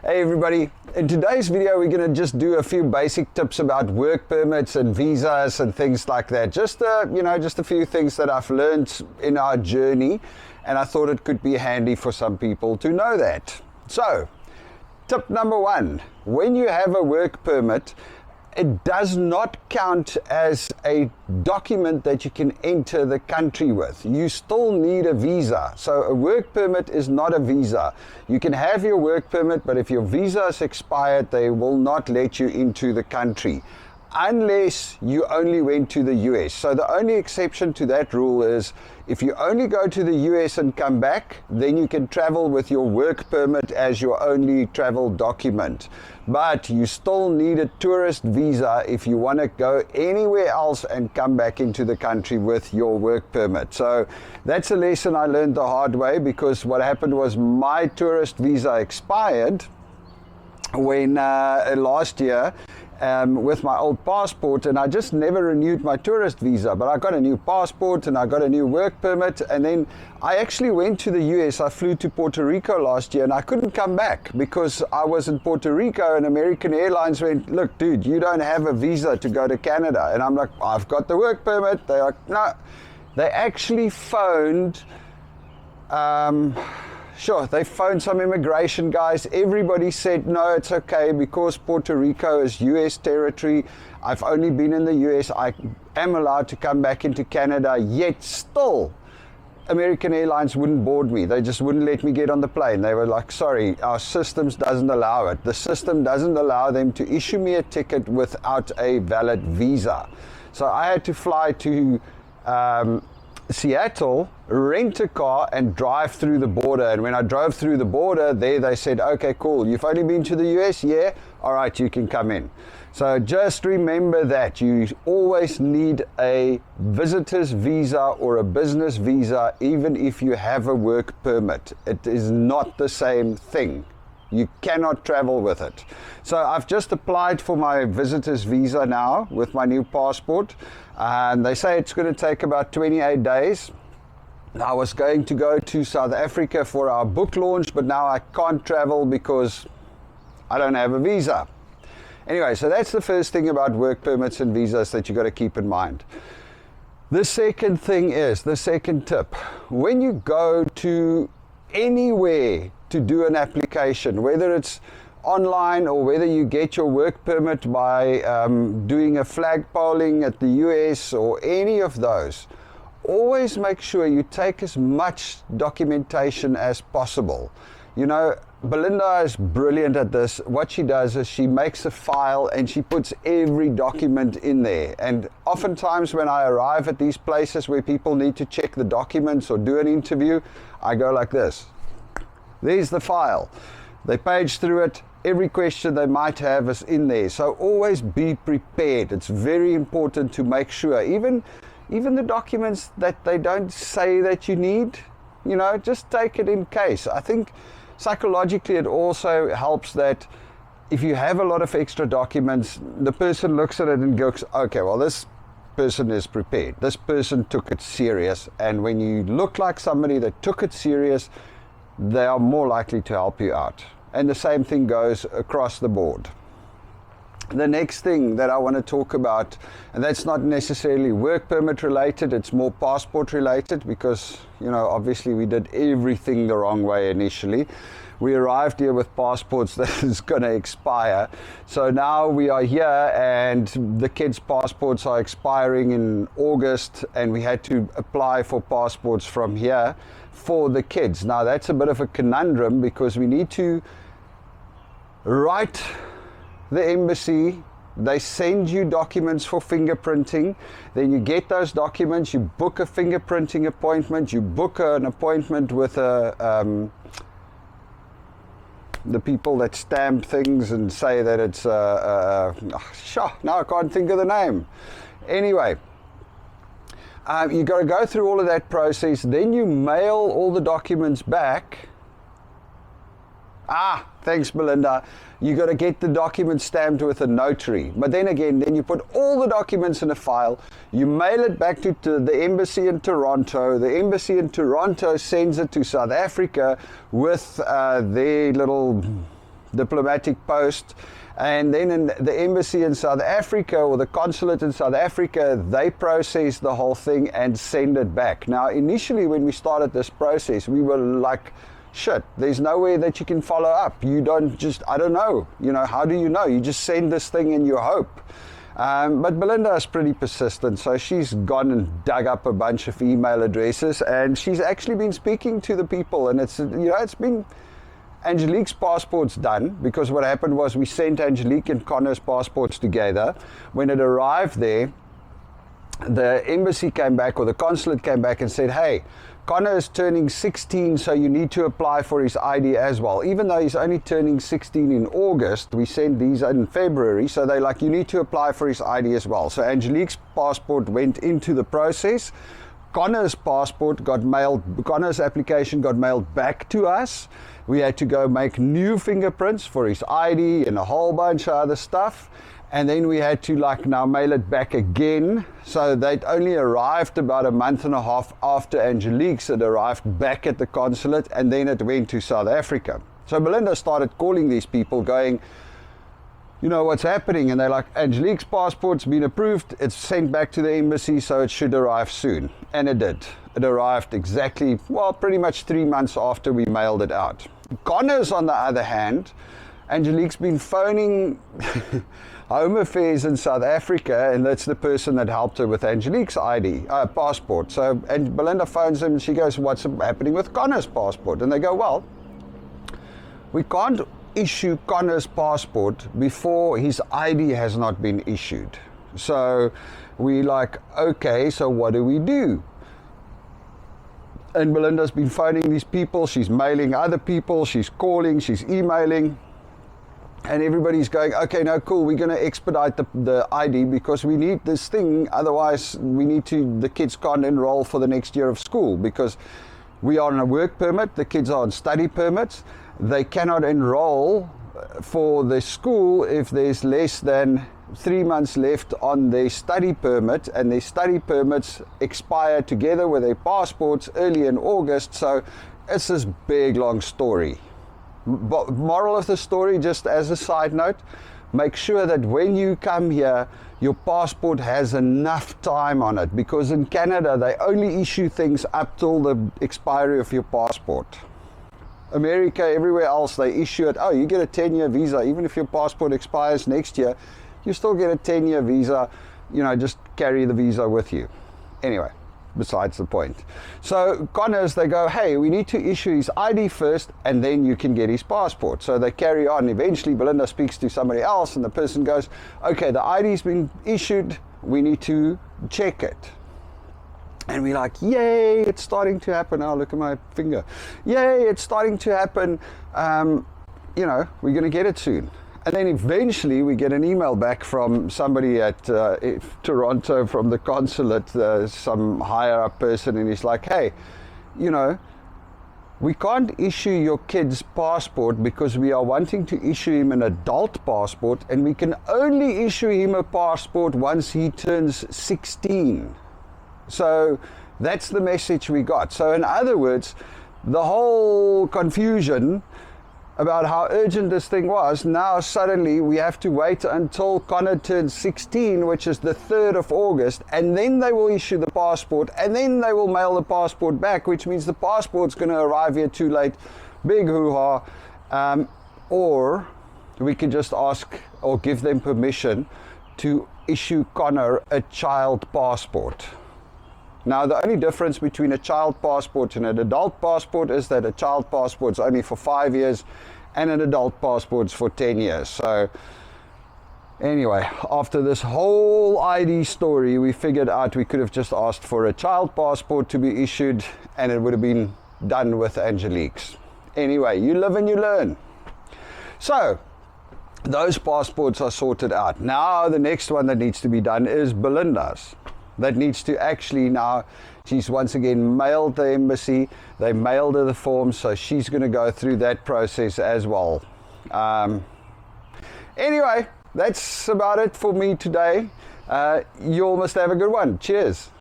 Hey everybody, in today's video we're going to just do a few basic tips about work permits and visas and things like that. Just a few things that I've learned in our journey, and I thought it could be handy for some people to know that. So, tip number one, when you have a work permit, it does not count as a document that you can enter the country with. You still need a visa. So a work permit is not a visa. You can have your work permit, but if your visa is expired, they will not let you into the country unless you only went to the US. So the only exception to that rule is if you only go to the US and come back, then you can travel with your work permit as your only travel document. But you still need a tourist visa if you want to go anywhere else and come back into the country with your work permit. So that's a lesson I learned the hard way, because what happened was my tourist visa expired when last year with my old passport, and I just never renewed my tourist visa. But I got a new passport and I got a new work permit, and then I actually went to the US. I flew to Puerto Rico last year and I couldn't come back because I was in Puerto Rico, and American Airlines went, "Look dude, you don't have a visa to go to Canada." And I'm like, "I've got the work permit." They're like, "No." They actually phoned they phoned some immigration guys. Everybody said, "No, it's okay, because Puerto Rico is US territory. I've only been in the US. I am allowed to come back into Canada." Yet still, American Airlines wouldn't board me. They just wouldn't let me get on the plane. They were like, "Sorry, our systems doesn't allow it. The system doesn't allow them to issue me a ticket without a valid visa." So I had to fly to Seattle, rent a car and drive through the border. And when I drove through the border there, they said, "Okay, cool, you've only been to the US? Yeah, all right, you can come in." So just remember that you always need a visitor's visa or a business visa, even if you have a work permit. It is not the same thing. You cannot travel with it. So I've just applied for my visitor's visa now with my new passport, and they say it's going to take about 28 days. I was going to go to South Africa for our book launch, but now I can't travel because I don't have a visa. Anyway, so that's the first thing about work permits and visas that you got to keep in mind. The second thing is, the second tip, when you go to anywhere to do an application, whether it's online or whether you get your work permit by doing a flag polling at the US or any of those, always make sure you take as much documentation as possible. You know, Belinda is brilliant at this. What she does is she makes a file and she puts every document in there. And oftentimes when I arrive at these places where people need to check the documents or do an interview, I go like this. There's the file. They page through it. Every question they might have is in there. So always be prepared. It's very important to make sure, even the documents that they don't say that you need, you know, just take it in case. I think psychologically it also helps that if you have a lot of extra documents, the person looks at it and goes, "Okay, well, this person is prepared. This person took it serious." And when you look like somebody that took it serious, they are more likely to help you out. And the same thing goes across the board. The next thing that I want to talk about, and that's not necessarily work permit related, it's more passport related, because, you know, obviously we did everything the wrong way initially. We arrived here with passports that is going to expire. So now we are here and the kids' passports are expiring in August, and we had to apply for passports from here for the kids. Now that's a bit of a conundrum, because we need to write the embassy. They send you documents for fingerprinting. Then you get those documents, you book a fingerprinting appointment, you book an appointment with the people that stamp things and say that it's now I can't think of the name. Anyway, you got to go through all of that process. Then you mail all the documents back. Thanks, Belinda. You got to get the document stamped with a notary. But then again, then you put all the documents in a file, you mail it back to the embassy in Toronto. The embassy in Toronto sends it to South Africa with their little diplomatic post. And then in the embassy in South Africa, or the consulate in South Africa, they process the whole thing and send it back. Now, initially when we started this process, we were like, shit, there's nowhere that you can follow up. You don't just, I don't know, how do you know? You just send this thing and you hope. But Belinda is pretty persistent, so she's gone and dug up a bunch of email addresses, and she's actually been speaking to the people, and it's been, Angelique's passport's done, because what happened was we sent Angelique and Connor's passports together. When it arrived there, the embassy came back, or the consulate came back and said, hey, Connor is turning 16, so you need to apply for his ID as well. Even though he's only turning 16 in August, we sent these in February, so they're like, you need to apply for his ID as well. So Angelique's passport went into the process. Connor's application got mailed back to us. We had to go make new fingerprints for his ID and a whole bunch of other stuff. And then we had to now mail it back again. So they'd only arrived about a month and a half after Angelique's had arrived back at the consulate, and then it went to South Africa. So Belinda started calling these people going, what's happening? And they're like, Angelique's passport's been approved, it's sent back to the embassy, so it should arrive soon. And it did. It arrived exactly, pretty much 3 months after we mailed it out. Connor's, on the other hand, Angelique's been phoning Home Affairs in South Africa, and that's the person that helped her with Angelique's passport. So, and Belinda phones him and she goes, what's happening with Connor's passport? And they go, well, we can't issue Connor's passport before his ID has not been issued. So we like, okay, so what do we do? And Belinda's been phoning these people, she's mailing other people, she's calling, she's emailing, and everybody's going, okay, no, cool, we're going to expedite the ID because we need this thing, otherwise the kids can't enroll for the next year of school, because we are on a work permit, the kids are on study permits, they cannot enroll for the school if there's less than 3 months left on their study permit, and their study permits expire together with their passports early in August. So it's this big long story. But moral of the story, just as a side note, make sure that when you come here, your passport has enough time on it, because in Canada they only issue things up till the expiry of your passport. America, everywhere else, they issue it, you get a 10-year visa, even if your passport expires next year, you still get a 10-year visa, just carry the visa with you. Anyway, besides the point. So Connors, they go, hey, we need to issue his ID first, and then you can get his passport. So they carry on. Eventually, Belinda speaks to somebody else, and the person goes, okay, the ID's been issued, we need to check it. And we're like, yay, it's starting to happen. Oh, look at my finger. Yay, it's starting to happen. We're going to get it soon. And then eventually we get an email back from somebody at Toronto, from the consulate, some higher up person, and he's like, hey, we can't issue your kid's passport because we are wanting to issue him an adult passport, and we can only issue him a passport once he turns 16. So that's the message we got. So in other words, the whole confusion about how urgent this thing was, now suddenly we have to wait until Connor turns 16, which is the 3rd of August, and then they will issue the passport, and then they will mail the passport back, which means the passport's going to arrive here too late. Big hoo-ha. Or we could just ask or give them permission to issue Connor a child passport. Now, the only difference between a child passport and an adult passport is that a child passport is only for 5 years and an adult passport is for 10 years. So anyway, after this whole ID story, we figured out we could have just asked for a child passport to be issued, and it would have been done with Angelique's. Anyway, you live and you learn. So those passports are sorted out. Now the next one that needs to be done is Belinda's. That needs to actually now, she's once again mailed the embassy, they mailed her the forms, so she's going to go through that process as well. Anyway, that's about it for me today. You all must have a good one. Cheers.